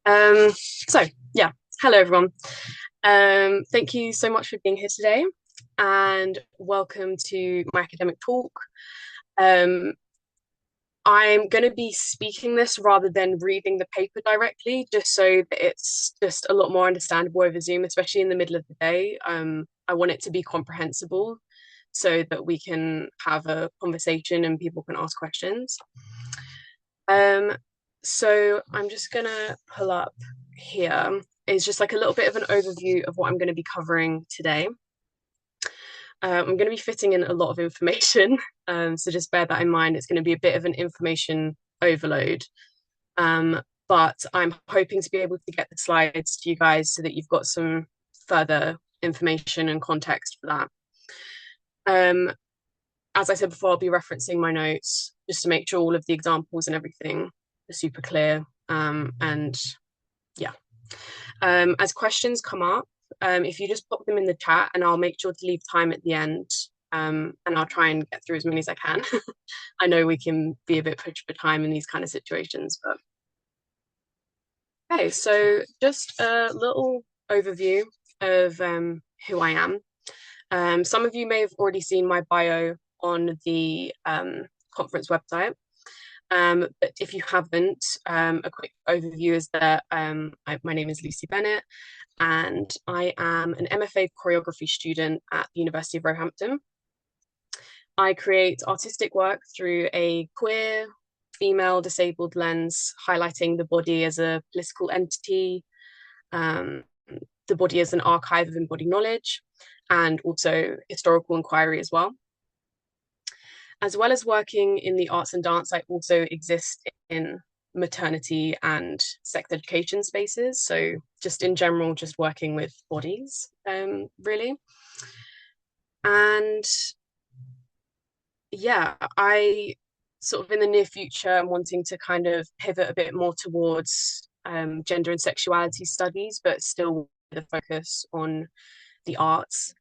So yeah, hello everyone. Thank you so much for being here today, and welcome to my academic talk. Um, I'm going to be speaking this rather than reading the paper directly, just so that it's just a lot more understandable over Zoom, especially in the middle of the day. I want it to be comprehensible so that we can have a conversation and people can ask questions. Um, so I'm just gonna pull up here is just like a little bit of an overview of what I'm going to be covering today. I'm going to be fitting in a lot of information, so just bear that in mind. It's going to be a bit of an information overload, um, but I'm hoping to be able to get the slides to you guys so that you've got some further information and context for that. As I said before, I'll be referencing my notes just to make sure all of the examples and everything are super clear. And yeah, as questions come up, if you just pop them in the chat, and I'll make sure to leave time at the end, and I'll try and get through as many as I can. I know we can be a bit pushed for time in these kind of situations, but okay, so just a little overview of who I am. Some of you may have already seen my bio on the conference website. But if you haven't, a quick overview is that my name is Lucy Bennett, and I am an MFA choreography student at the University of Roehampton. I create artistic work through a queer, female, disabled lens, highlighting the body as a political entity, um, the body as an archive of embodied knowledge, and also historical inquiry as well. As well as working in the arts and dance, I also exist in maternity and sex education spaces. So just in general, just working with bodies, really. And yeah, I sort of in the near future, I'm wanting to kind of pivot a bit more towards gender and sexuality studies, but still with a focus on the arts.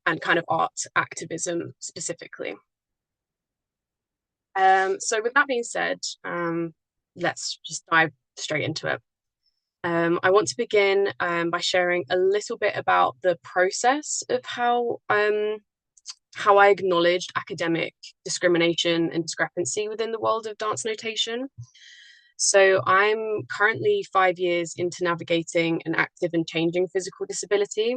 And kind of art activism specifically. So with that being said, let's just dive straight into it. I want to begin by sharing a little bit about the process of how I acknowledged academic discrimination and discrepancy within the world of dance notation. So I'm currently 5 years into navigating an active and changing physical disability,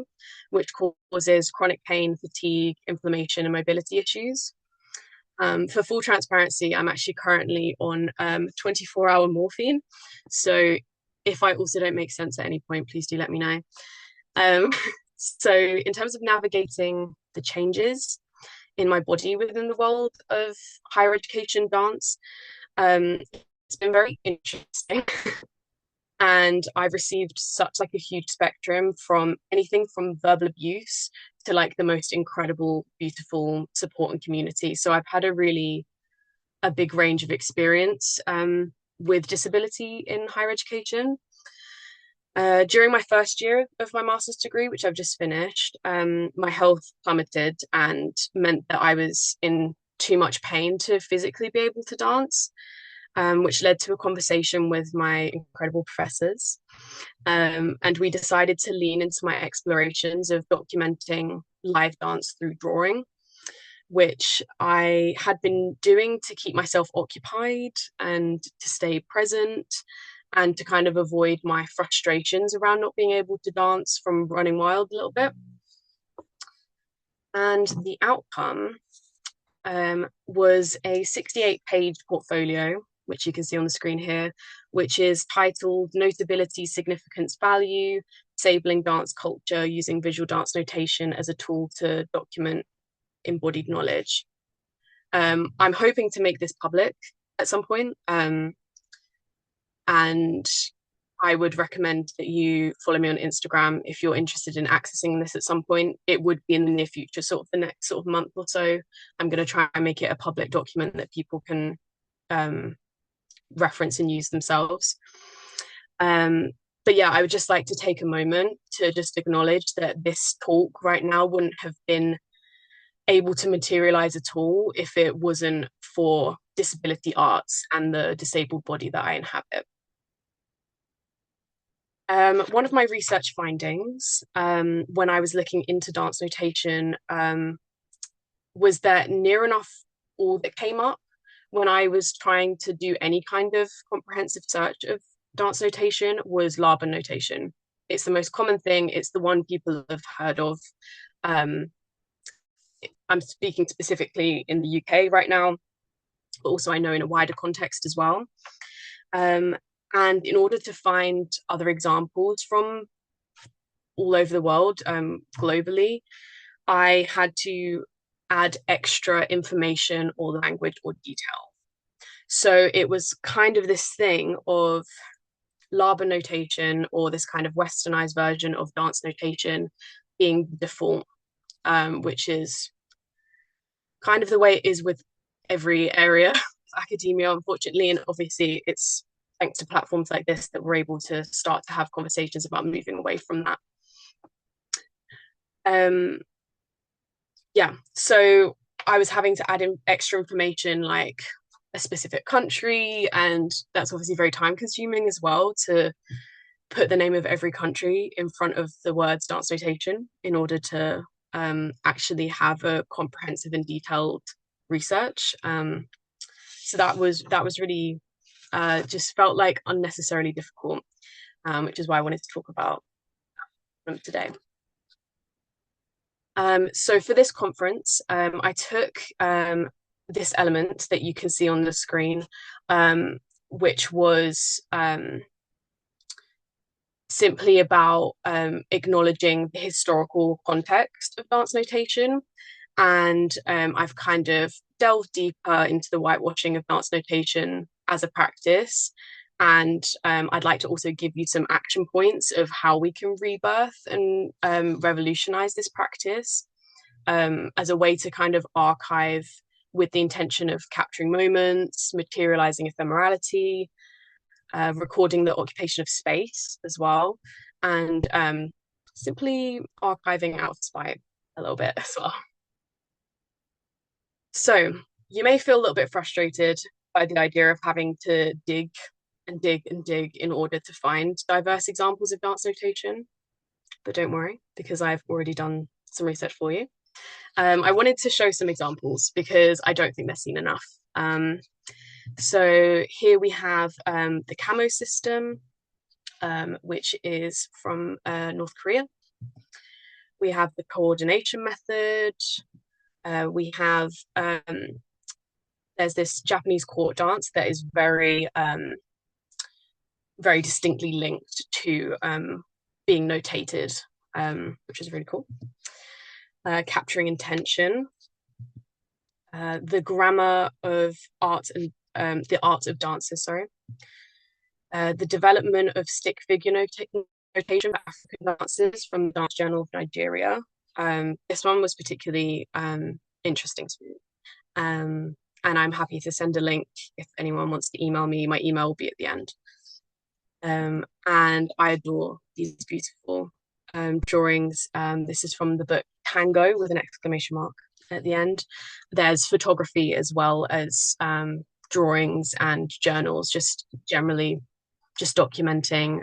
which causes chronic pain, fatigue, inflammation, and mobility issues. For full transparency, I'm actually currently on 24-hour morphine. So if I also don't make sense at any point, please do let me know. Um, so in terms of navigating the changes in my body within the world of higher education dance, it's been very interesting. And I've received such like a huge spectrum from anything from verbal abuse to like the most incredible, beautiful support and community. So I've had a big range of experience with disability in higher education. During my first year of my master's degree, which I've just finished, my health plummeted and meant that I was in too much pain to physically be able to dance, which led to a conversation with my incredible professors. And we decided to lean into my explorations of documenting live dance through drawing, which I had been doing to keep myself occupied and to stay present and to kind of avoid my frustrations around not being able to dance from running wild a little bit. And the outcome was a 68-page portfolio, which you can see on the screen here, which is titled Notability, Significance, Value, Disabling Dance Culture Using Visual Dance Notation as a Tool to Document Embodied Knowledge. I'm hoping to make this public at some point, and I would recommend that you follow me on Instagram if you're interested in accessing this at some point. It would be in the near future, sort of the next sort of month or so. I'm going to try and make it a public document that people can reference and use themselves. But yeah, I would just like to take a moment to just acknowledge that this talk right now wouldn't have been able to materialize at all if it wasn't for disability arts and the disabled body that I inhabit. One of my research findings when I was looking into dance notation was that near enough all that came up when I was trying to do any kind of comprehensive search of dance notation was Labanotation. It's the most common thing, it's the one people have heard of. Um, I'm speaking specifically in the UK right now, but also I know in a wider context as well. Um, and in order to find other examples from all over the world, globally, I had to add extra information or language or detail. So it was kind of this thing of Laba notation or this kind of westernized version of dance notation being default, which is kind of the way it is with every area of academia, unfortunately. And obviously, it's thanks to platforms like this that we're able to start to have conversations about moving away from that. Um, yeah, so I was having to add in extra information like a specific country, and that's obviously very time consuming as well to put the name of every country in front of the words dance notation in order to actually have a comprehensive and detailed research. So that was really just felt like unnecessarily difficult, which is why I wanted to talk about them today. So for this conference, I took this element that you can see on the screen, which was simply about acknowledging the historical context of dance notation. And I've kind of delved deeper into the whitewashing of dance notation as a practice. And I'd like to also give you some action points of how we can rebirth and revolutionize this practice as a way to kind of archive with the intention of capturing moments, materializing ephemerality, recording the occupation of space as well, and simply archiving out of spite a little bit as well. So you may feel a little bit frustrated by the idea of having to dig and dig and dig in order to find diverse examples of dance notation, but don't worry, because I've already done some research for you. I wanted to show some examples because I don't think they're seen enough. So here we have the camo system, which is from North Korea. We have the coordination method. We have, there's this Japanese court dance that is very, very distinctly linked to being notated, which is really cool. Capturing intention. The grammar of art and the art of dances, sorry. The development of stick figure notation for African dances from the Dance Journal of Nigeria. This one was particularly interesting to me. And I'm happy to send a link if anyone wants to email me. My email will be at the end. And I adore these beautiful drawings. This is from the book Tango with an exclamation mark at the end. There's photography as well as drawings and journals, just generally just documenting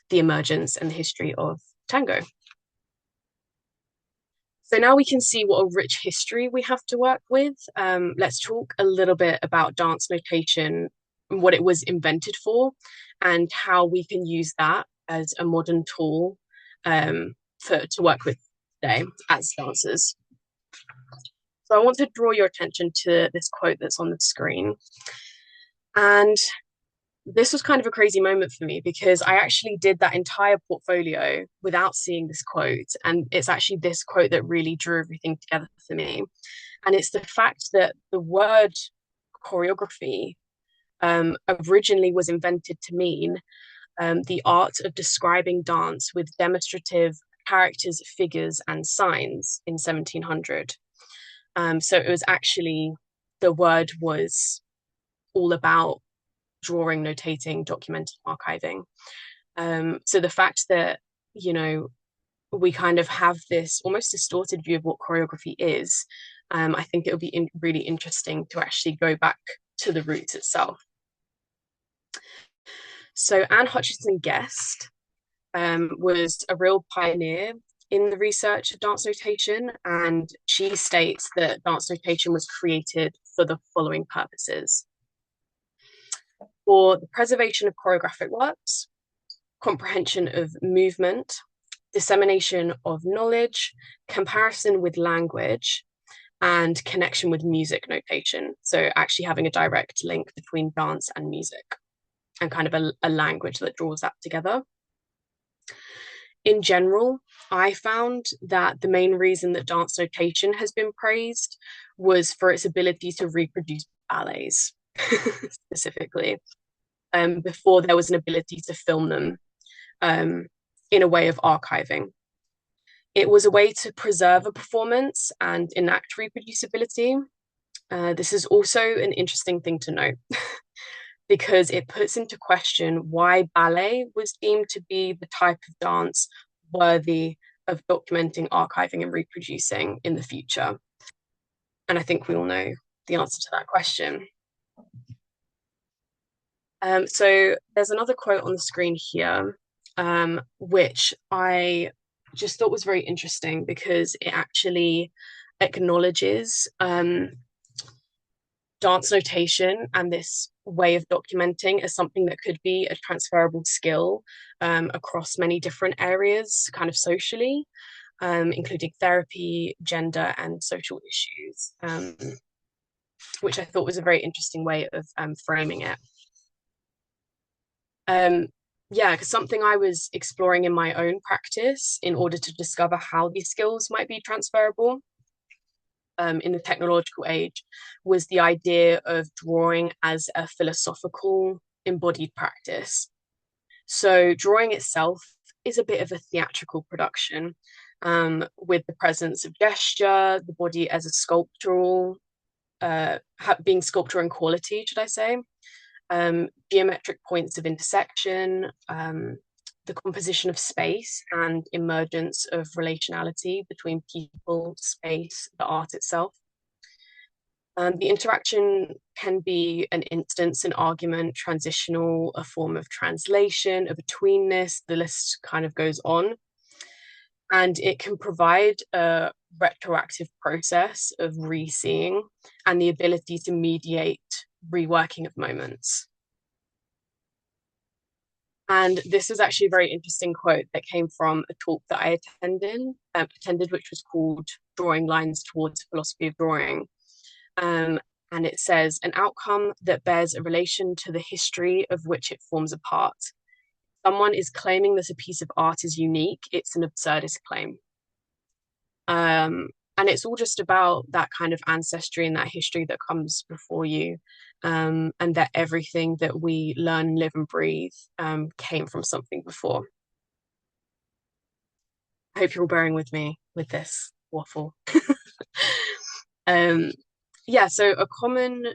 the emergence and the history of tango. So now we can see what a rich history we have to work with. Let's talk a little bit about dance notation, what it was invented for, and how we can use that as a modern tool to work with today as dancers. So I want to draw your attention to this quote that's on the screen. And this was kind of a crazy moment for me because I actually did that entire portfolio without seeing this quote. And it's actually this quote that really drew everything together for me. And it's the fact that the word choreography originally was invented to mean the art of describing dance with demonstrative characters, figures, and signs in 1700. So it was actually, the word was all about drawing, notating, documenting, archiving. So the fact that, you know, we kind of have this almost distorted view of what choreography is, I think it would be really interesting to actually go back to the roots itself. So Anne Hutchinson Guest was a real pioneer in the research of dance notation, and she states that dance notation was created for the following purposes: for the preservation of choreographic works, comprehension of movement, dissemination of knowledge, comparison with language, and connection with music notation. So, actually having a direct link between dance and music and kind of a language that draws that together. In general, I found that the main reason that dance notation has been praised was for its ability to reproduce ballets, specifically, before there was an ability to film them in a way of archiving. It was a way to preserve a performance and enact reproducibility. This is also an interesting thing to note because it puts into question why ballet was deemed to be the type of dance worthy of documenting, archiving, and reproducing in the future. And I think we all know the answer to that question. So there's another quote on the screen here, which I just thought was very interesting because it actually acknowledges dance notation and this way of documenting as something that could be a transferable skill across many different areas, kind of socially, including therapy, gender, and social issues, which I thought was a very interesting way of framing it. Yeah, because something I was exploring in my own practice in order to discover how these skills might be transferable in the technological age was the idea of drawing as a philosophical embodied practice. So drawing itself is a bit of a theatrical production, with the presence of gesture, the body as a sculptural, being sculptural in quality, should I say, geometric points of intersection, the composition of space and emergence of relationality between people, space, the art itself. The interaction can be an instance, an argument, transitional, a form of translation, a betweenness, the list kind of goes on. And it can provide a retroactive process of re-seeing and the ability to mediate reworking of moments. And this was actually a very interesting quote that came from a talk that I attended, which was called Drawing Lines Towards Philosophy of Drawing. And it says, an outcome that bears a relation to the history of which it forms a part. Someone is claiming that a piece of art is unique. It's an absurdist claim. And it's all just about that kind of ancestry and that history that comes before you, and that everything that we learn, live, and breathe came from something before. I hope you're all bearing with me with this waffle. Yeah, so a common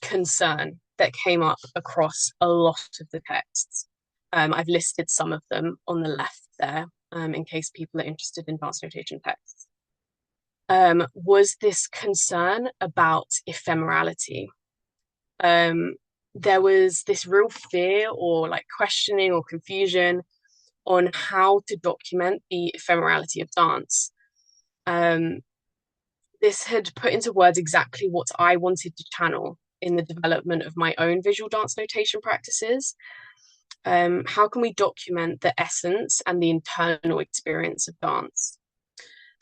concern that came up across a lot of the texts, I've listed some of them on the left there, in case people are interested in dance notation texts, was this concern about ephemerality. There was this real fear or like questioning or confusion on how to document the ephemerality of dance. This had put into words exactly what I wanted to channel in the development of my own visual dance notation practices. How can we document the essence and the internal experience of dance?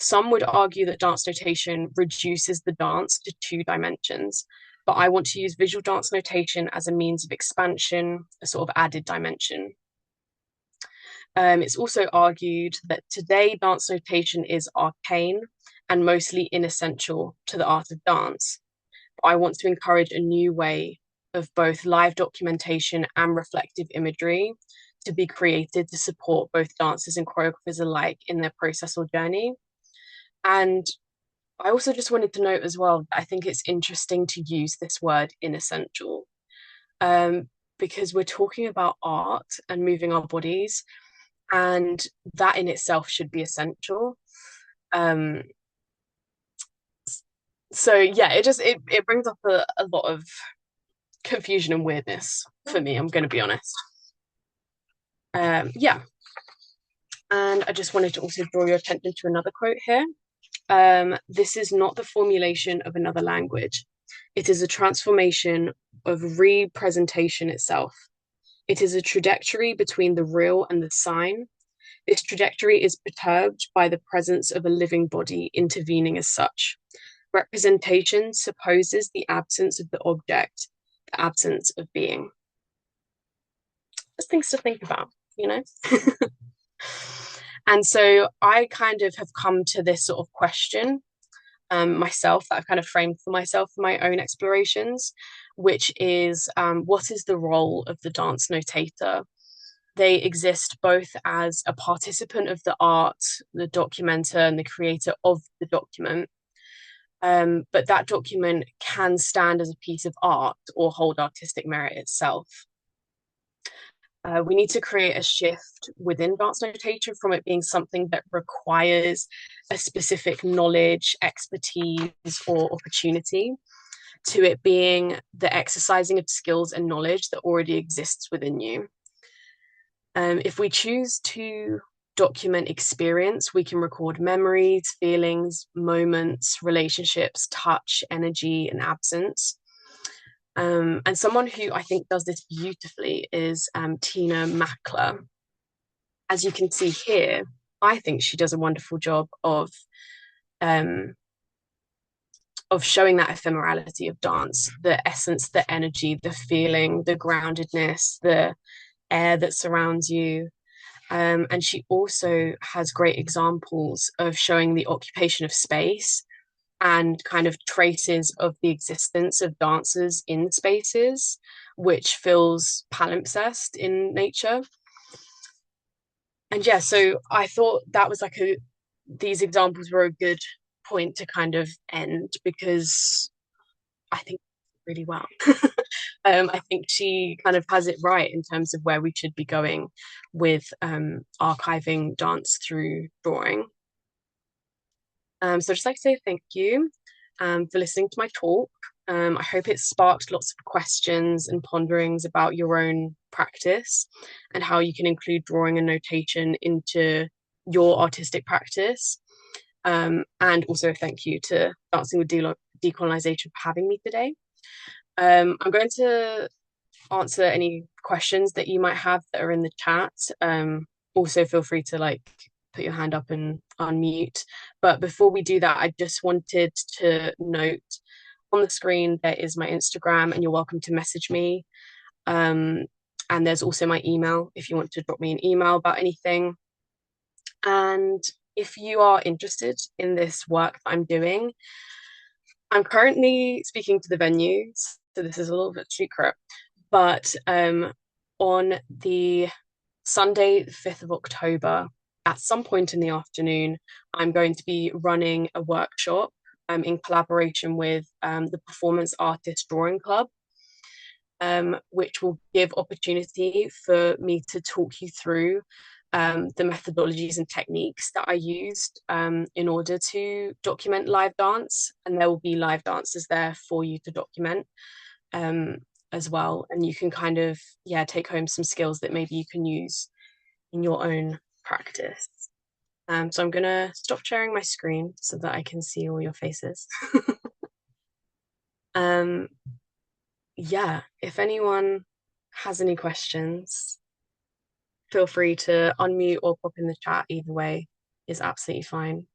Some would argue that dance notation reduces the dance to two dimensions, but I want to use visual dance notation as a means of expansion, a sort of added dimension. It's also argued that today dance notation is arcane and mostly inessential to the art of dance. I want to encourage a new way of both live documentation and reflective imagery to be created to support both dancers and choreographers alike in their process or journey. And I also just wanted to note as well, I think it's interesting to use this word inessential, because we're talking about art and moving our bodies, and that in itself should be essential. So yeah, it brings up a lot of confusion and weirdness for me, I'm going to be honest. Yeah. And I just wanted to also draw your attention to another quote here. This is not the formulation of another language. It is a transformation of representation itself. It is a trajectory between the real and the sign. This trajectory is perturbed by the presence of a living body intervening as such. Representation supposes the absence of the object, the absence of being. Just things to think about, you know? And so I kind of have come to this sort of question myself that I've kind of framed for myself for my own explorations, which is what is the role of the dance notator? They exist both as a participant of the art, the documenter, and the creator of the document. But that document can stand as a piece of art or hold artistic merit itself. We need to create a shift within dance notation from it being something that requires a specific knowledge, expertise, or opportunity to it being the exercising of skills and knowledge that already exists within you. If we choose to document experience, we can record memories, feelings, moments, relationships, touch, energy, and absence. And someone who I think does this beautifully is Tina Mackler. As you can see here, I think she does a wonderful job of showing that ephemerality of dance, the essence, the energy, the feeling, the groundedness, the air that surrounds you. And she also has great examples of showing the occupation of space and kind of traces of the existence of dancers in spaces, which feels palimpsest in nature. And yeah, so I thought that was like these examples were a good point to kind of end because I think really well. I think she kind of has it right in terms of where we should be going with archiving dance through drawing. So I'd just like to say thank you for listening to my talk. I hope it sparked lots of questions and ponderings about your own practice and how you can include drawing and notation into your artistic practice. And also thank you to Dancing with Decolonisation for having me today. I'm going to answer any questions that you might have that are in the chat. Also feel free to like put your hand up and unmute. But before we do that, I just wanted to note on the screen there is my Instagram and you're welcome to message me. And there's also my email if you want to drop me an email about anything. And if you are interested in this work that I'm doing, I'm currently speaking to the venue, so this is a little bit secret, but on the Sunday, the 5th of October, at some point in the afternoon, I'm going to be running a workshop in collaboration with the Performance Artist Drawing Club, which will give opportunity for me to talk you through the methodologies and techniques that I used in order to document live dance. And there will be live dancers there for you to document as well. And you can kind of, yeah, take home some skills that maybe you can use in your own practice. So I'm going to stop sharing my screen so that I can see all your faces. Yeah, if anyone has any questions, feel free to unmute or pop in the chat. Either way is absolutely fine.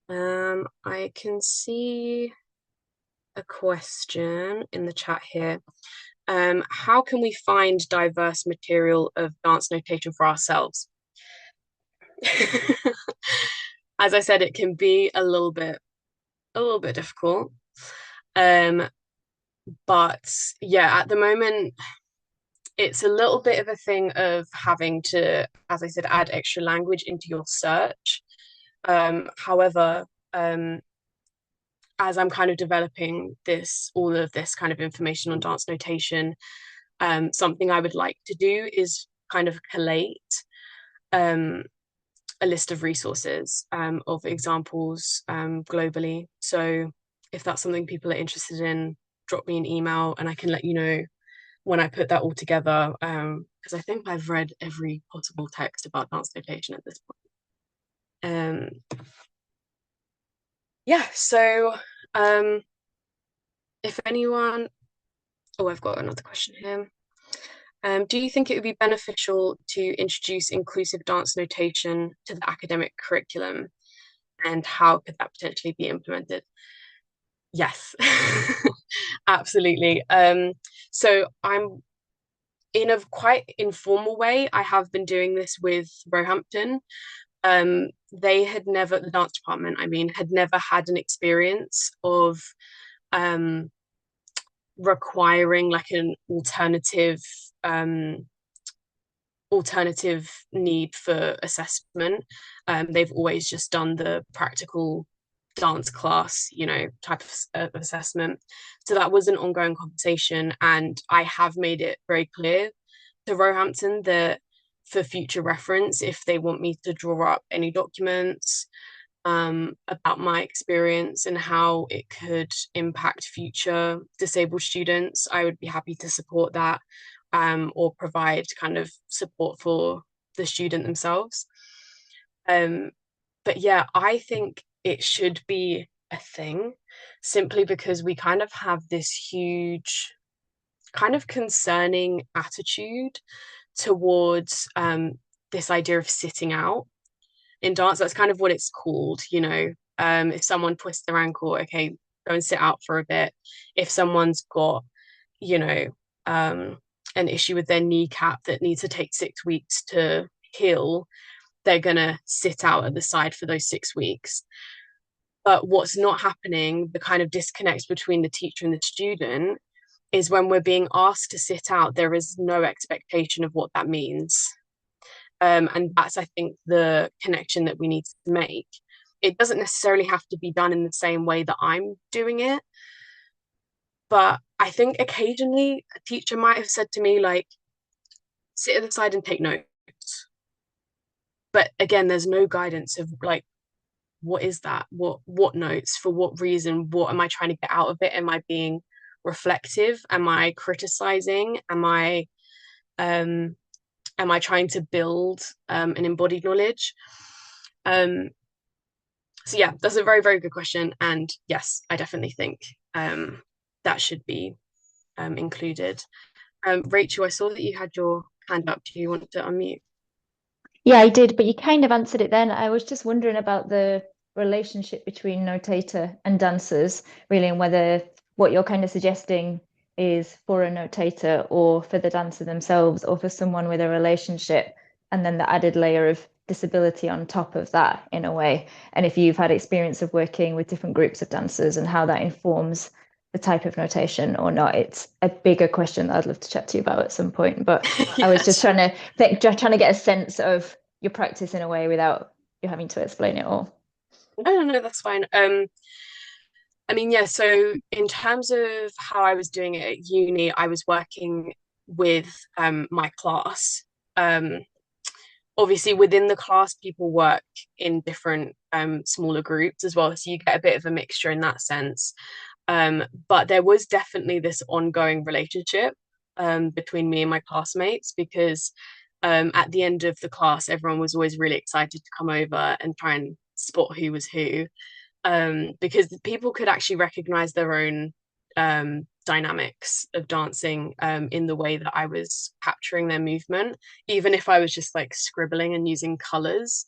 I can see a question in the chat here. How can we find diverse material of dance notation for ourselves? As I said, it can be a little bit difficult. But yeah, at the moment, it's a little bit of a thing of having to, as I said, add extra language into your search. However, as I'm kind of developing all of this kind of information on dance notation, something I would like to do is kind of collate a list of resources of examples globally. So if that's something people are interested in, drop me an email and I can let you know when I put that all together, because I think I've read every possible text about dance notation at this point. Yeah, so um, if anyone, oh, I've got another question here. Do you think it would be beneficial to introduce inclusive dance notation to the academic curriculum, and how could that potentially be implemented? Yes, absolutely. So I'm in a quite informal way. I have been doing this with Roehampton. They had never, the dance department, I mean, had never had an experience of um, requiring like an alternative need for assessment. They've always just done the practical dance class, type of assessment. So that was an ongoing conversation, and I have made it very clear to Roehampton that for future reference, if they want me to draw up any documents about my experience and how it could impact future disabled students, I would be happy to support that, or provide kind of support for the student themselves. Um, but yeah, I think it should be a thing simply because we kind of have this huge, kind of concerning attitude towards this idea of sitting out in dance. That's kind of what it's called. If someone twists their ankle, okay, go and sit out for a bit. If someone's got, you know, um, an issue with their kneecap that needs to take 6 weeks to heal, they're gonna sit out at the side for those 6 weeks. But what's not happening, the kind of disconnect between the teacher and the student, is when we're being asked to sit out, there is no expectation of what that means. And that's, I think, the connection that we need to make. It doesn't necessarily have to be done in the same way that I'm doing it. But I think occasionally a teacher might have said to me, like, sit at the side and take notes. But again, there's no guidance of like, what is that? What notes? For what reason? What am I trying to get out of it? Am I being reflective? Am I criticizing? Um am I trying to build an embodied knowledge? Um, so yeah, that's a very, very good question. And yes, I definitely think that should be included. Rachel, I saw that you had your hand up. Do you want to unmute? Yeah, I did, but you kind of answered it then. I was just wondering about the relationship between notator and dancers, really, and whether what you're kind of suggesting is for a notator or for the dancer themselves or for someone with a relationship, and then the added layer of disability on top of that in a way. And if you've had experience of working with different groups of dancers and how that informs the type of notation or not, it's a bigger question that I'd love to chat to you about at some point. But I was just Yes. trying to think, just trying to get a sense of your practice in a way without you having to explain it all. No, no, no, that's fine. I mean, yeah, so in terms of how I was doing it at uni, I was working with my class. Um, Obviously, within the class, people work in different smaller groups as well, so you get a bit of a mixture in that sense. But there was definitely this ongoing relationship between me and my classmates because at the end of the class, everyone was always really excited to come over and try and spot who was who, because people could actually recognize their own dynamics of dancing in the way that I was capturing their movement, even if I was just like scribbling and using colors.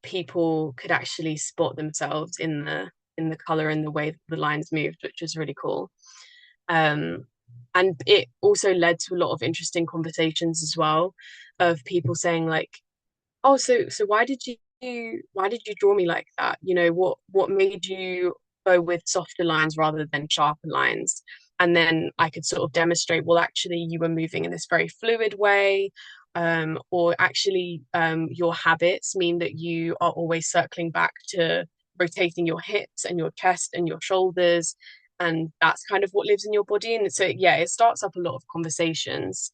People could actually spot themselves in the color and the way that the lines moved, which was really cool. Um, and it also led to a lot of interesting conversations as well, of people saying like, oh, so why did you draw me like that? What made you go with softer lines rather than sharper lines? And then I could sort of demonstrate, well, actually, you were moving in this very fluid way. Or actually, your habits mean that you are always circling back to rotating your hips and your chest and your shoulders. And that's kind of what lives in your body. And so, yeah, it starts up a lot of conversations.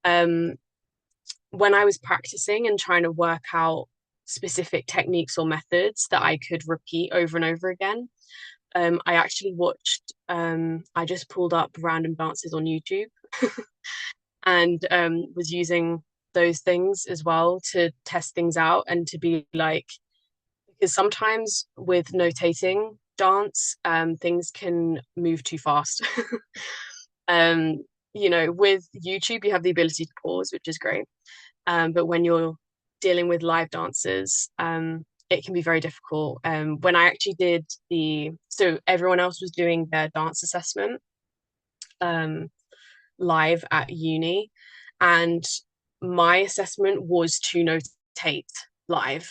Um, when I was practicing and trying to work out specific techniques or methods that I could repeat over and over again, I actually watched, I just pulled up random dances on YouTube and was using those things as well to test things out and to be like, because sometimes with notating dance, things can move too fast. um, with YouTube, you have the ability to pause, which is great. But when you're dealing with live dancers, it can be very difficult. When I actually did so everyone else was doing their dance assessment um, live at uni, and my assessment was to notate live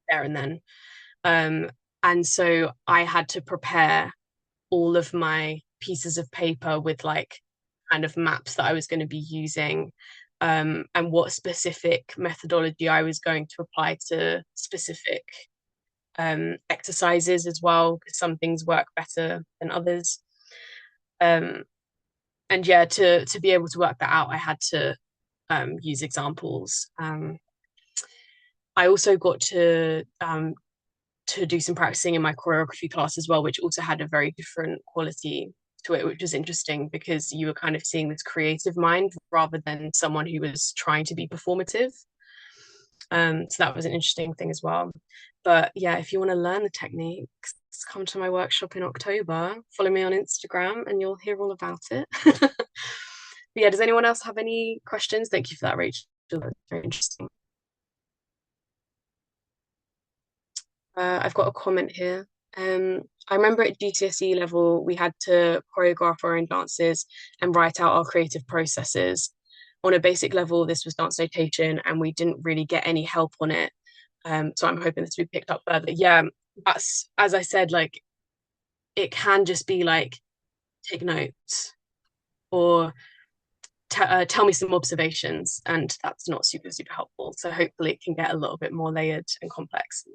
there and then. Um, and so I had to prepare all of my pieces of paper with like kind of maps that I was going to be using, and what specific methodology I was going to apply to specific exercises as well, because some things work better than others. Um, and yeah, to be able to work that out, I had to use examples. I also got to do some practicing in my choreography class as well, which also had a very different quality to it, which was interesting because you were kind of seeing this creative mind rather than someone who was trying to be performative. So that was an interesting thing as well. But yeah, if you want to learn the techniques, come to my workshop in October. Follow me on Instagram and you'll hear all about it. But yeah, does anyone else have any questions? Thank you for that, Rachel. That's very interesting. I've got a comment here. I remember at GCSE level, we had to choreograph our own dances and write out our creative processes. On a basic level, this was dance notation, and we didn't really get any help on it. So I'm hoping this will be picked up further. Yeah, that's as I said, like it can just be like take notes or tell me some observations, and that's not super helpful. So hopefully, it can get a little bit more layered and complex.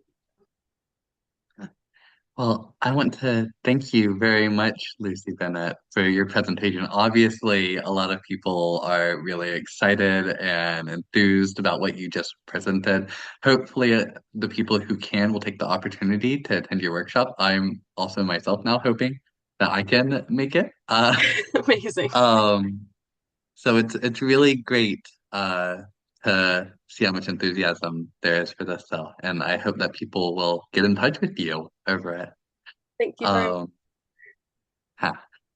Well, I want to thank you very much, Lucy Bennett, for your presentation. Obviously, a lot of people are really excited and enthused about what you just presented. Hopefully, the people who can will take the opportunity to attend your workshop. I'm also myself now hoping that I can make it. Amazing. Um, so it's really great to see how much enthusiasm there is for this, though, and I hope that people will get in touch with you over it. Thank you very much. Um, ha.